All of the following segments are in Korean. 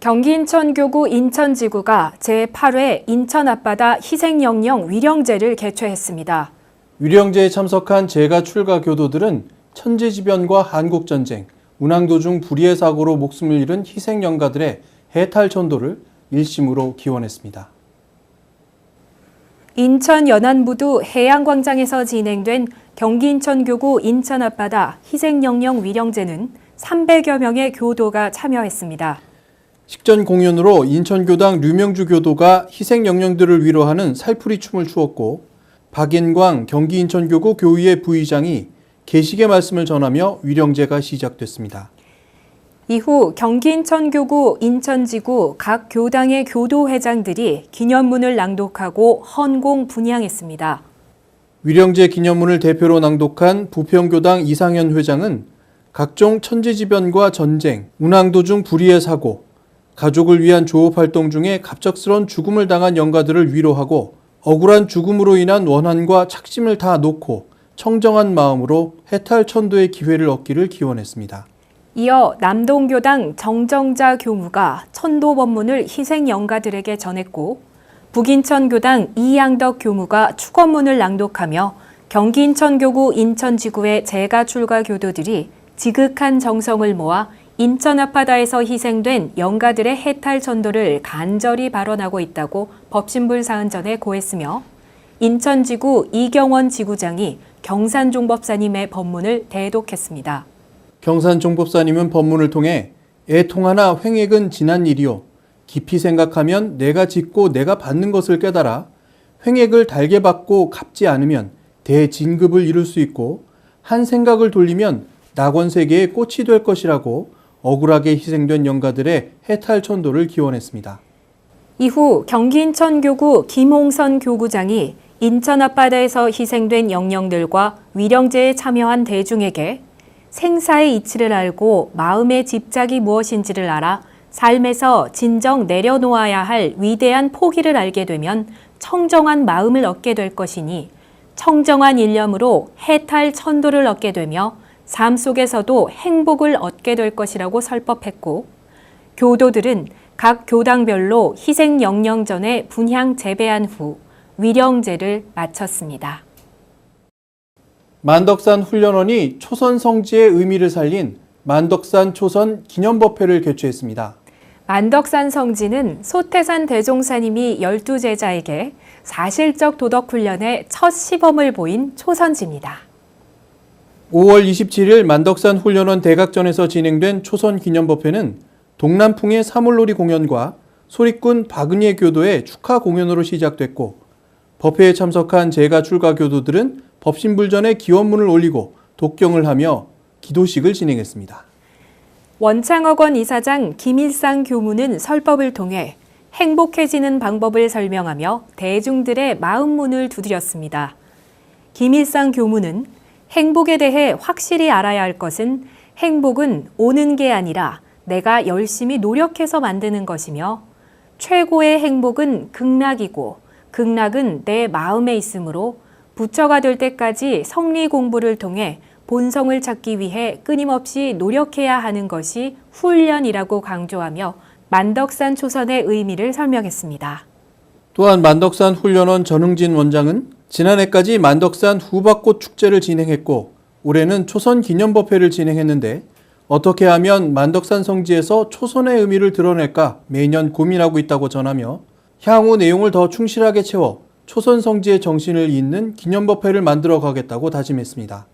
경기 인천교구 인천지구가 제8회 인천 앞바다 희생영령 위령제를 개최했습니다. 위령제에 참석한 제가 출가 교도들은 천재지변과 한국전쟁, 운항도중 불의의 사고로 목숨을 잃은 희생영가들의 해탈천도를 일심으로 기원했습니다. 인천 연안부두 해양광장에서 진행된 경기 인천교구 인천 앞바다 희생영령 위령제는 300여 명의 교도가 참여했습니다. 식전 공연으로 인천교당 류명주 교도가 희생영령들을 위로하는 살풀이 춤을 추었고, 박인광 경기 인천교구 교의회 부의장이 계식의 말씀을 전하며 위령제가 시작됐습니다. 이후 경기 인천교구 인천지구 각 교당의 교도회장들이 기념문을 낭독하고 헌공 분향했습니다. 위령제 기념문을 대표로 낭독한 부평교당 이상현 회장은 각종 천재지변과 전쟁, 운항도중 불의의 사고, 가족을 위한 조업활동 중에 갑작스런 죽음을 당한 영가들을 위로하고 억울한 죽음으로 인한 원한과 착심을 다 놓고 청정한 마음으로 해탈천도의 기회를 얻기를 기원했습니다. 이어 남동교당 정정자 교무가 천도 법문을 희생 영가들에게 전했고, 북인천교당 이양덕 교무가 축원문을 낭독하며 경기 인천교구 인천지구의 제가 출가 교도들이 지극한 정성을 모아 인천 앞바다에서 희생된 영가들의 해탈 천도를 간절히 발언하고 있다고 법신불 사은전에 고했으며, 인천지구 이경원 지구장이 경산종법사님의 법문을 대독했습니다. 경산종법사님은 법문을 통해 애통하나 횡액은 지난 일이요. 깊이 생각하면 내가 짓고 내가 받는 것을 깨달아 횡액을 달게 받고 갚지 않으면 대진급을 이룰 수 있고 한 생각을 돌리면 낙원세계의 꽃이 될 것이라고 억울하게 희생된 영가들의 해탈천도를 기원했습니다. 이후 경기 인천교구 김홍선 교구장이 인천 앞바다에서 희생된 영령들과 위령제에 참여한 대중에게 생사의 이치를 알고 마음의 집착이 무엇인지를 알아 삶에서 진정 내려놓아야 할 위대한 포기를 알게 되면 청정한 마음을 얻게 될 것이니 청정한 일념으로 해탈 천도를 얻게 되며 삶 속에서도 행복을 얻게 될 것이라고 설법했고, 교도들은 각 교당별로 희생 영령전에 분향 재배한 후 위령제를 마쳤습니다. 만덕산 훈련원이 초선 성지의 의미를 살린 만덕산 초선 기념법회를 개최했습니다. 만덕산 성지는 소태산 대종사님이 12제자에게 사실적 도덕훈련의 첫 시범을 보인 초선지입니다. 5월 27일 만덕산 훈련원 대각전에서 진행된 초선 기념법회는 동남풍의 사물놀이 공연과 소리꾼 박은예 교도의 축하 공연으로 시작됐고, 법회에 참석한 제가 출가 교도들은 법신불전에 기원문을 올리고 독경을 하며 기도식을 진행했습니다. 원창학원 이사장 김일상 교무는 설법을 통해 행복해지는 방법을 설명하며 대중들의 마음문을 두드렸습니다. 김일상 교무는 행복에 대해 확실히 알아야 할 것은 행복은 오는 게 아니라 내가 열심히 노력해서 만드는 것이며, 최고의 행복은 극락이고 극락은 내 마음에 있으므로 부처가 될 때까지 성리 공부를 통해 본성을 찾기 위해 끊임없이 노력해야 하는 것이 훈련이라고 강조하며 만덕산 초선의 의미를 설명했습니다. 또한 만덕산 훈련원 전흥진 원장은 지난해까지 만덕산 후박꽃 축제를 진행했고 올해는 초선 기념법회를 진행했는데 어떻게 하면 만덕산 성지에서 초선의 의미를 드러낼까 매년 고민하고 있다고 전하며 향후 내용을 더 충실하게 채워 초선 성지의 정신을 잇는 기념법회를 만들어 가겠다고 다짐했습니다.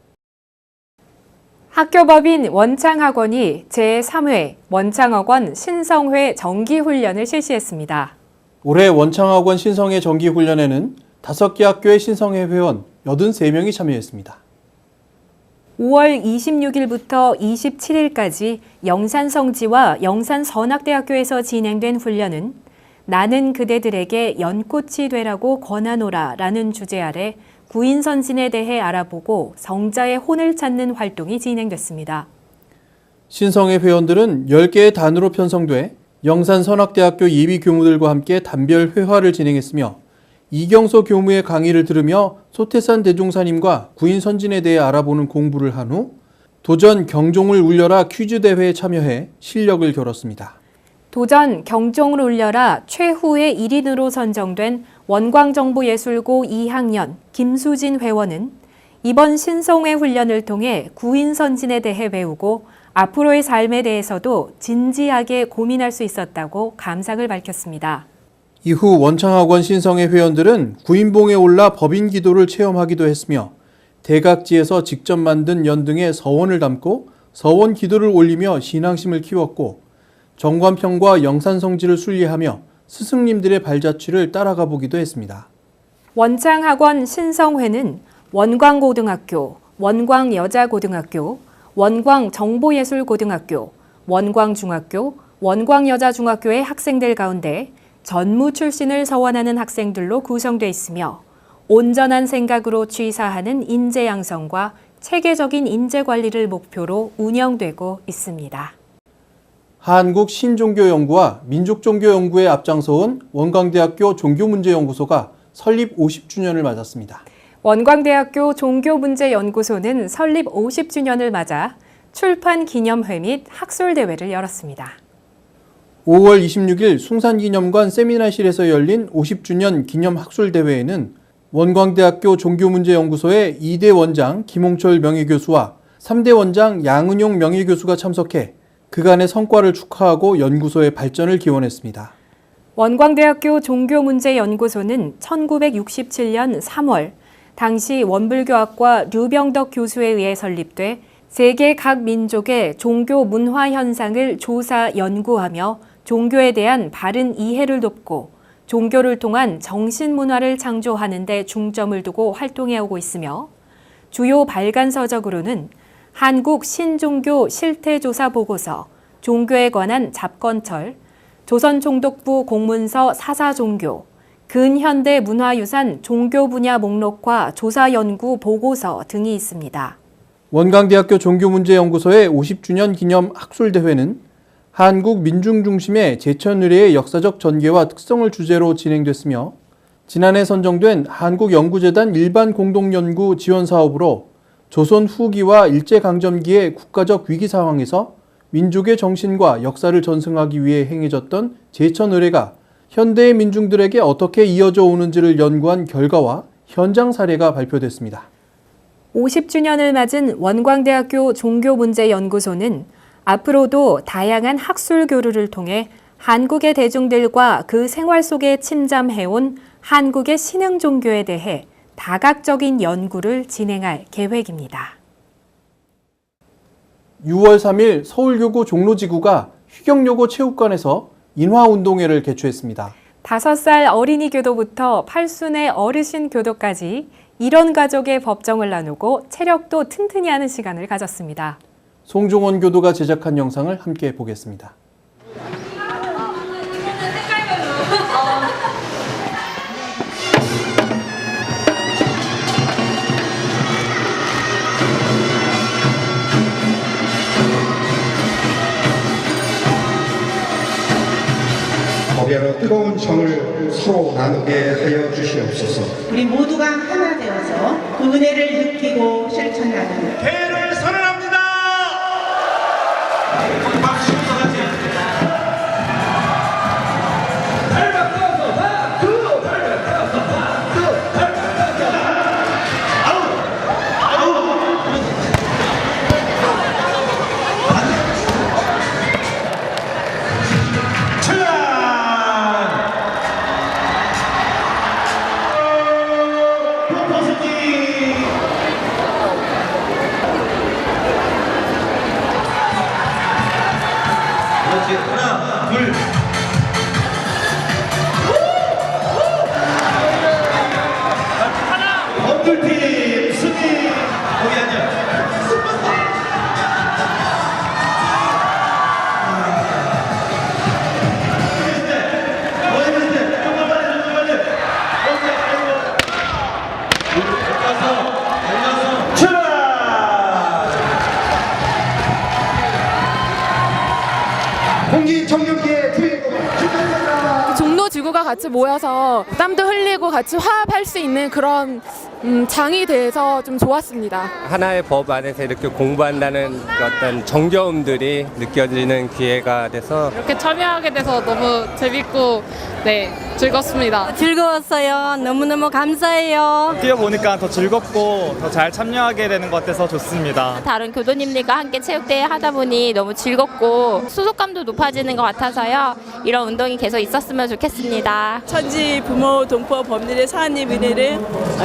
학교법인 원창학원이 제3회 원창학원 신성회 정기훈련을 실시했습니다. 올해 원창학원 신성회 정기훈련에는 5개 학교의 신성회 회원 83명이 참여했습니다. 5월 26일부터 27일까지 영산성지와 영산선악대학교에서 진행된 훈련은 나는 그대들에게 연꽃이 되라고 권하노라 라는 주제 아래 구인선진에 대해 알아보고 성자의 혼을 찾는 활동이 진행됐습니다. 신성회 회원들은 10개의 단으로 편성돼 영산선악대학교 예비교무들과 함께 단별 회화를 진행했으며 이경서 교무의 강의를 들으며 소태산 대종사님과 구인선진에 대해 알아보는 공부를 한 후 도전 경종을 울려라 퀴즈 대회에 참여해 실력을 겨뤘습니다. 도전 경종을 울려라 최후의 1인으로 선정된 원광정보예술고 2학년 김수진 회원은 이번 신성회 훈련을 통해 구인 선진에 대해 배우고 앞으로의 삶에 대해서도 진지하게 고민할 수 있었다고 감상을 밝혔습니다. 이후 원창학원 신성회 회원들은 구인봉에 올라 법인 기도를 체험하기도 했으며 대각지에서 직접 만든 연등에 서원을 담고 서원 기도를 올리며 신앙심을 키웠고 정관평과 영산성지를 순리하며 스승님들의 발자취를 따라가 보기도 했습니다. 원창학원 신성회는 원광고등학교, 원광여자고등학교, 원광정보예술고등학교, 원광중학교, 원광여자중학교의 학생들 가운데 전무 출신을 서원하는 학생들로 구성되어 있으며 온전한 생각으로 취사하는 인재 양성과 체계적인 인재 관리를 목표로 운영되고 있습니다. 한국 신종교연구와 민족종교연구에 앞장서온 원광대학교 종교문제연구소가 설립 50주년을 맞았습니다. 원광대학교 종교문제연구소는 설립 50주년을 맞아 출판 기념회 및 학술대회를 열었습니다. 5월 26일 숭산기념관 세미나실에서 열린 50주년 기념 학술대회에는 원광대학교 종교문제연구소의 2대 원장 김홍철 명예교수와 3대 원장 양은용 명예교수가 참석해 그간의 성과를 축하하고 연구소의 발전을 기원했습니다. 원광대학교 종교문제연구소는 1967년 3월 당시 원불교학과 류병덕 교수에 의해 설립돼 세계 각 민족의 종교 문화 현상을 조사 연구하며 종교에 대한 바른 이해를 돕고 종교를 통한 정신문화를 창조하는 데 중점을 두고 활동해오고 있으며 주요 발간 서적으로는 한국 신종교 실태조사 보고서, 종교에 관한 잡건철, 조선총독부 공문서 사사종교, 근현대 문화유산 종교 분야 목록과 조사연구 보고서 등이 있습니다. 원광대학교 종교문제연구소의 50주년 기념 학술대회는 한국 민중 중심의 제천의례의 역사적 전개와 특성을 주제로 진행됐으며 지난해 선정된 한국연구재단 일반 공동연구 지원 사업으로 조선 후기와 일제강점기의 국가적 위기 상황에서 민족의 정신과 역사를 전승하기 위해 행해졌던 제천의례가 현대의 민중들에게 어떻게 이어져 오는지를 연구한 결과와 현장 사례가 발표됐습니다. 50주년을 맞은 원광대학교 종교문제연구소는 앞으로도 다양한 학술 교류를 통해 한국의 대중들과 그 생활 속에 침잠해온 한국의 신흥 종교에 대해 다각적인 연구를 진행할 계획입니다. 6월 3일 서울교구 종로지구가 휴경여고 체육관에서 인화운동회를 개최했습니다. 5살 어린이 교도부터 8순의 어르신 교도까지 이런 가족의 법정을 나누고 체력도 튼튼히 하는 시간을 가졌습니다. 송종원 교도가 제작한 영상을 함께 보겠습니다. 법여로 뜨거운 정을 서로 나누게 하여 주시옵소서. 우리 모두가 하나 되어서 그 은혜를 느끼고 실천하는 대를 선언합니다. 박수 쳐가지. 하나, 둘. 범들팀 승리. 거기 앉아. 공기 청정기의 주인공 축하드립니다. 종로 지구가 같이 모여서 땀도 흘리고 같이 화합할 수 있는 그런 장이 돼서 좀 좋았습니다. 하나의 법 안에서 이렇게 공부한다는 어떤 정겨움들이 느껴지는 기회가 돼서 이렇게 참여하게 돼서 너무 재밌고 즐겁습니다. 즐거웠어요. 너무너무 감사해요. 뛰어보니까 더 즐겁고 더 잘 참여하게 되는 것 같아서 좋습니다. 다른 교도님들과 함께 체육대회 하다 보니 너무 즐겁고 소속감도 높아지는 것 같아서요. 이런 운동이 계속 있었으면 좋겠습니다. 천지 부모 동포 법률의 사안님 은혜를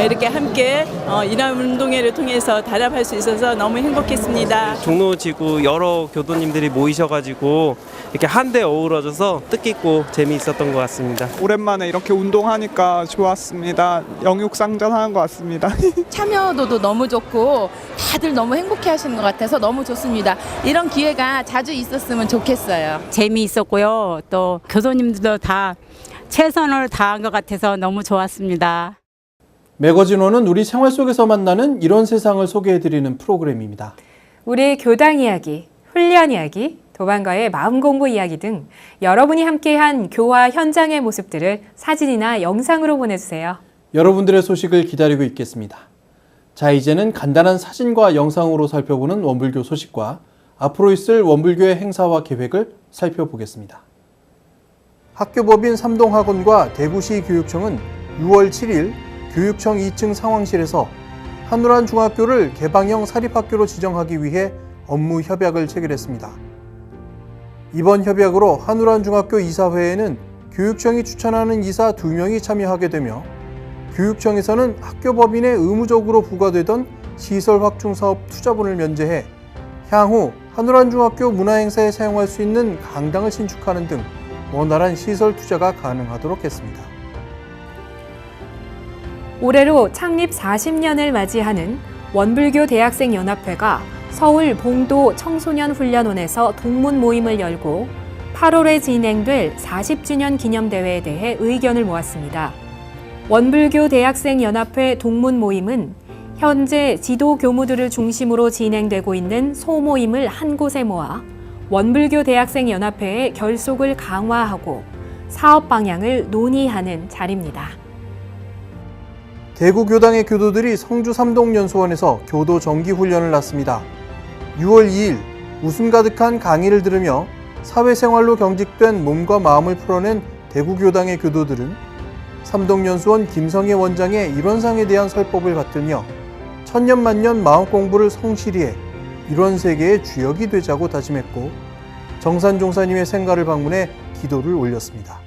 이렇게 함께 이런 운동회를 통해서 단합할 수 있어서 너무 행복했습니다. 종로지구 여러 교도님들이 모이셔가지고 이렇게 한데 어우러져서 뜻깊고 재미있었던 것 같습니다. 오랜만에 이렇게 운동하니까 좋았습니다. 영육상전하는 것 같습니다. 참여도도 너무 좋고 다들 너무 행복해 하시는 것 같아서 너무 좋습니다. 이런 기회가 자주 있었으면 좋겠어요. 재미있었고요. 또 교도님들도 다 최선을 다한 것 같아서 너무 좋았습니다. 매거진원은 우리 생활 속에서 만나는 이런 세상을 소개해드리는 프로그램입니다. 우리 교당 이야기, 훈련 이야기, 도반과의 마음 공부 이야기 등 여러분이 함께한 교화 현장의 모습들을 사진이나 영상으로 보내주세요. 여러분들의 소식을 기다리고 있겠습니다. 자, 이제는 간단한 사진과 영상으로 살펴보는 원불교 소식과 앞으로 있을 원불교의 행사와 계획을 살펴보겠습니다. 학교법인 삼동학원과 대구시 교육청은 6월 7일 교육청 2층 상황실에서 한우란 중학교를 개방형 사립학교로 지정하기 위해 업무 협약을 체결했습니다. 이번 협약으로 한우란 중학교 이사회에는 교육청이 추천하는 이사 2명이 참여하게 되며 교육청에서는 학교법인에 의무적으로 부과되던 시설 확충 사업 투자분을 면제해 향후 한우란 중학교 문화행사에 사용할 수 있는 강당을 신축하는 등 원활한 시설 투자가 가능하도록 했습니다. 올해로 창립 40년을 맞이하는 원불교 대학생연합회가 서울 봉도 청소년훈련원에서 동문 모임을 열고 8월에 진행될 40주년 기념대회에 대해 의견을 모았습니다. 원불교 대학생연합회 동문 모임은 현재 지도 교무들을 중심으로 진행되고 있는 소모임을 한 곳에 모아 원불교 대학생연합회의 결속을 강화하고 사업 방향을 논의하는 자리입니다. 대구 교당의 교도들이 성주 삼동연수원에서 교도 정기훈련을 났습니다. 6월 2일 웃음 가득한 강의를 들으며 사회생활로 경직된 몸과 마음을 풀어낸 대구 교당의 교도들은 삼동연수원 김성애 원장의 일원상에 대한 설법을 받들며 천년만년 마음공부를 성실히 해 일원 세계의 주역이 되자고 다짐했고 정산 종사님의 생가를 방문해 기도를 올렸습니다.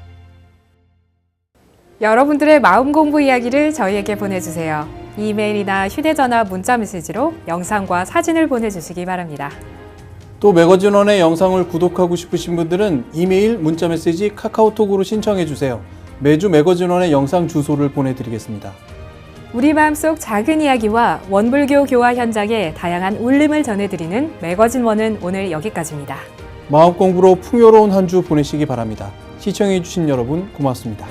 여러분들의 마음 공부 이야기를 저희에게 보내주세요. 이메일이나 휴대전화 문자 메시지로 영상과 사진을 보내주시기 바랍니다. 또 매거진원의 영상을 구독하고 싶으신 분들은 이메일, 문자 메시지, 카카오톡으로 신청해 주세요. 매주 매거진원의 영상 주소를 보내드리겠습니다. 우리 마음속 작은 이야기와 원불교 교화 현장의 다양한 울림을 전해드리는 매거진원은 오늘 여기까지입니다. 마음 공부로 풍요로운 한 주 보내시기 바랍니다. 시청해 주신 여러분 고맙습니다.